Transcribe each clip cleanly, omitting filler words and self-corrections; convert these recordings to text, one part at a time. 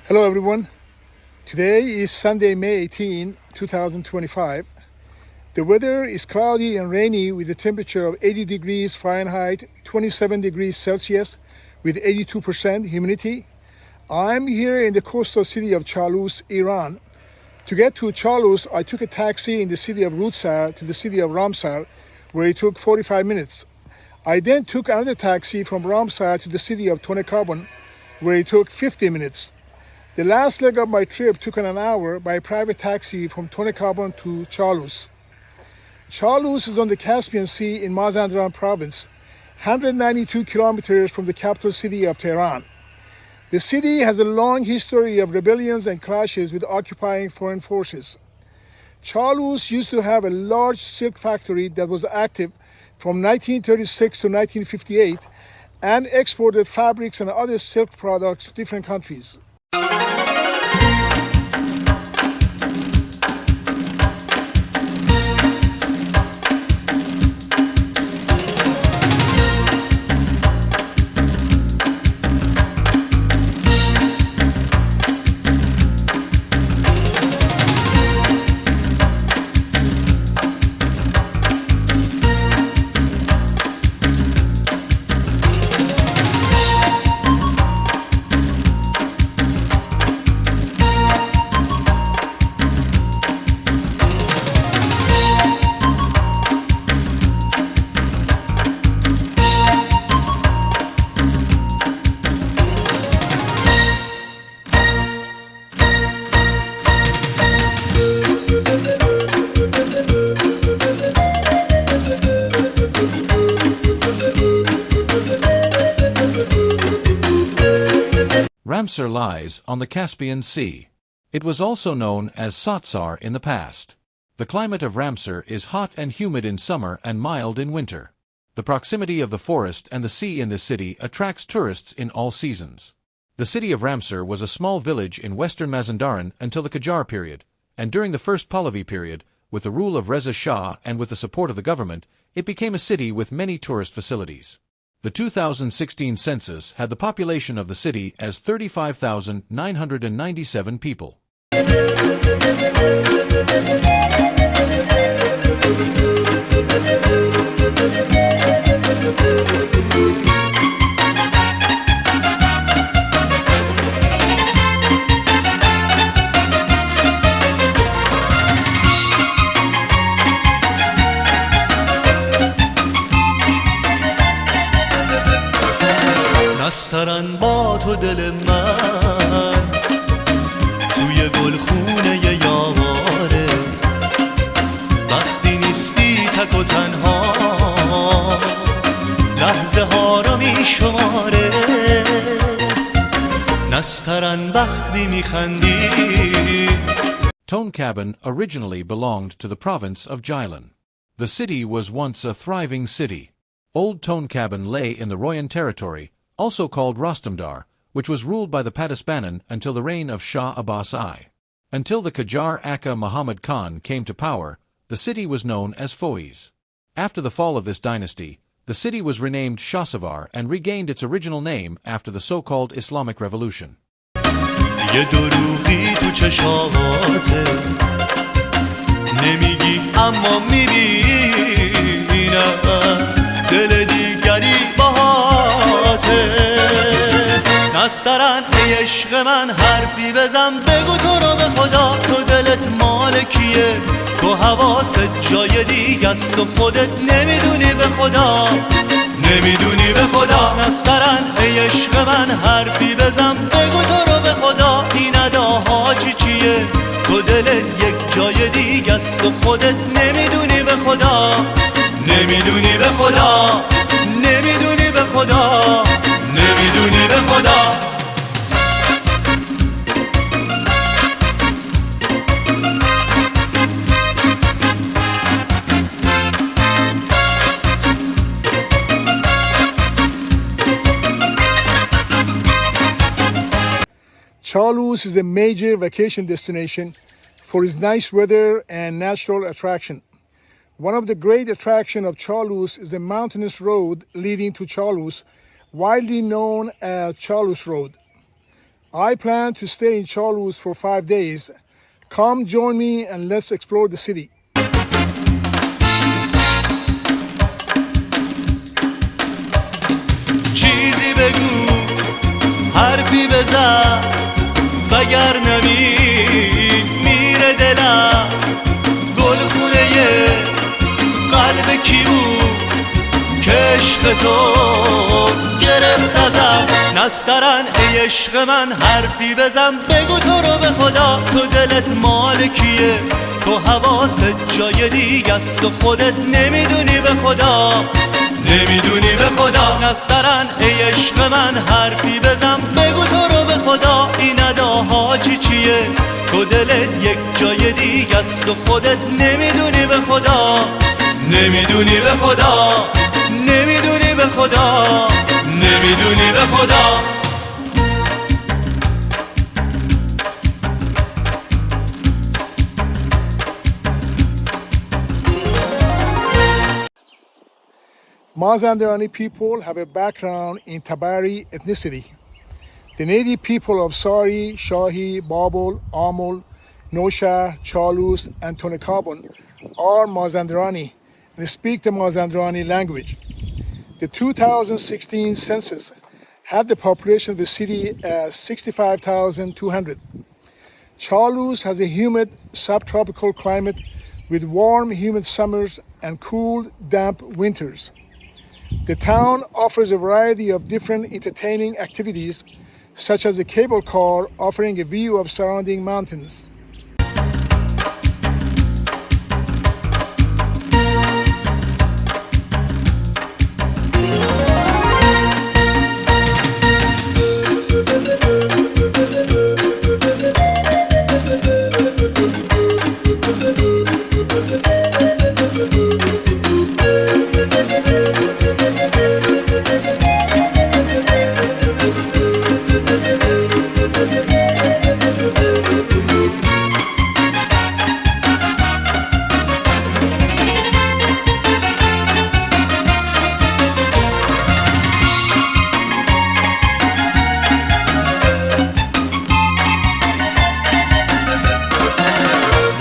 Hello everyone. Today is Sunday, May 18, 2025. The weather is cloudy and rainy with a temperature of 80 degrees Fahrenheit, 27 degrees Celsius with 82% humidity. I'm here in the coastal city of Chalus, Iran. To get to Chalus, I took a taxi in the city of Rudsar to the city of Ramsar, where it took 45 minutes. I then took another taxi from Ramsar to the city of Tonekabon, where it took 50 minutes. The last leg of my trip took an hour by private taxi from Tonekabon to Chalus. Chalus is on the Caspian Sea in Mazandaran province, 192 kilometers from the capital city of Tehran. The city has a long history of rebellions and clashes with occupying foreign forces. Chalus used to have a large silk factory that was active from 1936 to 1958 and exported fabrics and other silk products to different countries. Ramsar lies on the Caspian Sea. It was also known as Satsar in the past. The climate of Ramsar is hot and humid in summer and mild in winter. The proximity of the forest and the sea in this city attracts tourists in all seasons. The city of Ramsar was a small village in western Mazandaran until the Qajar period, and during the first Pahlavi period, with the rule of Reza Shah and with the support of the government, it became a city with many tourist facilities. The 2016 census had the population of the city as 35,997 people. نسترن با تو دل من توی گلخونه یاره وقتی نیستی تک و تنها لحظه ها رو می شماره نسترن وقتی می خندی. Tonekabon originally belonged to the province of Jilin. The city was once a thriving city. Old Tonekabon lay in the Royan territory, also called Rostamdar, which was ruled by the Padisbanan until the reign of Shah Abbas I. Until the Qajar Akka Muhammad Khan came to power, the city was known as Foiz. After the fall of this dynasty, the city was renamed Shahsavar and regained its original name after the so-called Islamic Revolution. یه دروغی تو چشاته نمیگی اما میبینم دل دیگری باهاته نسترن ای عشق من حرفی بزن بگو تو رو به خدا تو دلت مال کیه تو حواست جای دیگه است و خودت نمیدونی به خدا نمیدونی به خدا نسترن ای عشق من حرفی بزن بگو تو رو به خدا این اداها چیه تو دلت یک جای دیگه است و خودت نمیدونی به خدا نمیدونی به خدا نمیدونی به خدا نمیدونی به خدا. Chalus is a major vacation destination for its nice weather and natural attraction. One of the great attractions of Chalus is the mountainous road leading to Chalus, widely known as Chalus Road. I plan to stay in Charloes for 5 days. Come join me and let's explore the city. چیزی بگو، حرفی بزن، وگر میره دلم. گلخونه قلب کی بود که عشق تو گرفت ازم؟ نسترن ای عشق من حرفی بزن، بگو تو رو به خدا تو دلت مال کیه؟ تو حواست جای دیگه است و خودت نمیدونی به خدا، نمیدونی به خدا. نسترن ای عشق من حرفی بزن، بگو تو رو به خدا این اداها چیه؟ تو دلت یک جای دیگه است و خودت نمیدونی به خدا، نمیدونی به خدا، نمیدونی به خدا، نمیدونی به خدا. Mazandarani people have a background in Tabari ethnicity. The native people of Sari, Shahi, Babul, Amul, Nosha, Chalus, and Tonekabun are Mazandarani and speak the Mazandarani language. The 2016 census had the population of the city as 65,200. Chalus has a humid subtropical climate with warm, humid summers and cool, damp winters. The town offers a variety of different entertaining activities, such as a cable car offering a view of surrounding mountains.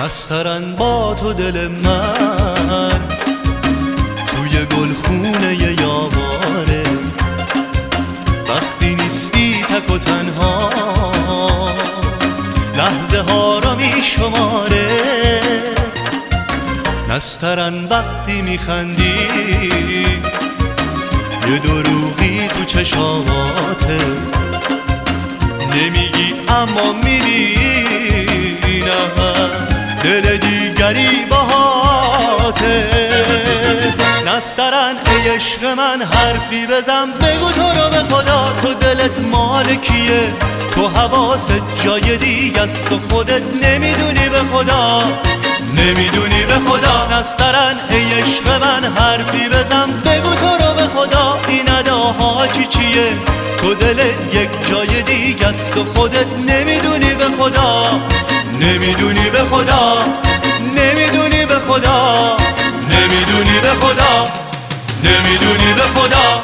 نسترن با تو دل من توی گلخونه یاواره، وقتی نیستی تک و تنها لحظه ها را می شماره. نسترن وقتی میخندی یه دروغی تو چشاماته، نمیگی اما میبینم دل دیگری باهاته. نسترن ای عشق من حرفی بزن، بگو تو رو به خدا تو دلت مال کیه؟ تو حواست جای دیگه است و خودت نمیدونی به خدا، نمیدونی به خدا. نسترن ای عشق من حرفی بزن، بگو تو رو به خدا این اداها چیه؟ تو دلت یک جای دیگه است و خودت نمیدونی به خدا، نمیدونی به خدا، نمیدونی به خدا، نمیدونی به خدا، نمیدونی به خدا.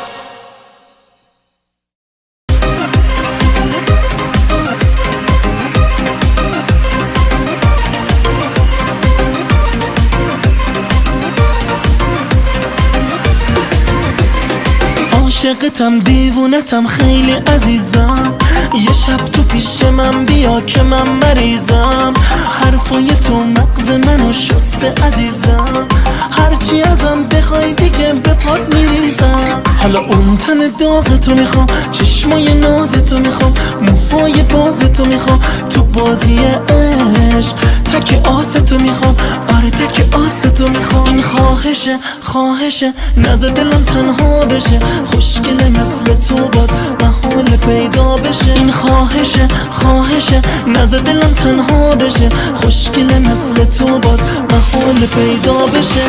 عاشقتم دیوونتم خیلی عزیزم، یه شب تو پیش من بیا که من مریضم. حرفای تو مغز منو شسته عزیزم، هرچی ازم بخوای دیگه به پات میریزم. حالا اون تن داغ تو میخوام، چشمای ناز تو میخوام، موهای باز تو میخوام، تو بازی عشق تک آس تو میخوام، آره تک آس تو میخوام. این خواهشه خواهشه نزد دلم تنها بشه، خوشگله مثل تو باز محال پیدا بشه. این خواهشه خواهشه نزد دلم تنها بشه، خوشگله مثل تو باز محال پیدا بشه.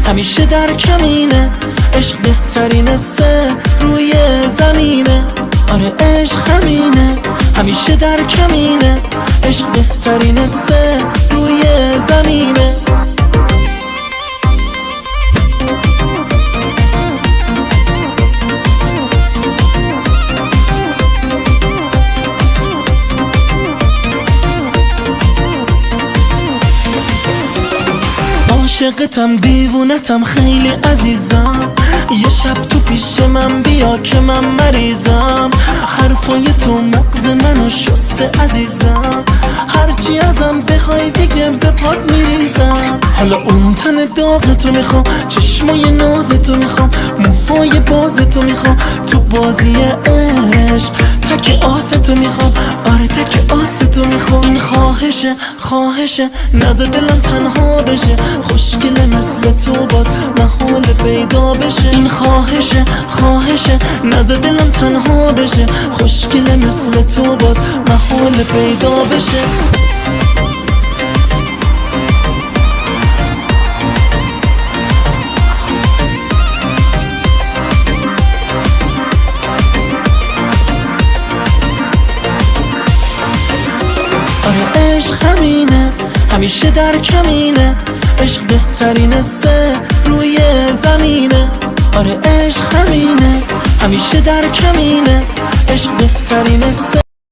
همیشه در کمینه، عشق بهترین سه روی زمینه. آره عشق همینه همیشه در کمینه عشق بهترین سه روی زمینه عاشقتم دیوونتم خیلی عزیزم یه شب تو پیش من بیا که من مریضم حرفای تو مغز منو شسته عزیزم هرچی ازم بخوای دیگه به پات میریزم حالا اون تن داغ تو میخوام چشمای ناز تو میخوام موهای باز تو میخوام تو بازی عشق تک آس تو میخوام آره تک آس تو میخوام این خواهشه نزد دلم تنها بشه خوشگله مثل تو باز محال پیدا بشه این خواهشه نزد دلم تنها بشه خوشگله مثل تو باز محال پیدا بشه آره عشق همینه همیشه در کمینه عشق بهترین سه روی زمینه آره عشق همینه همیشه در کمینه عشق بهترین سه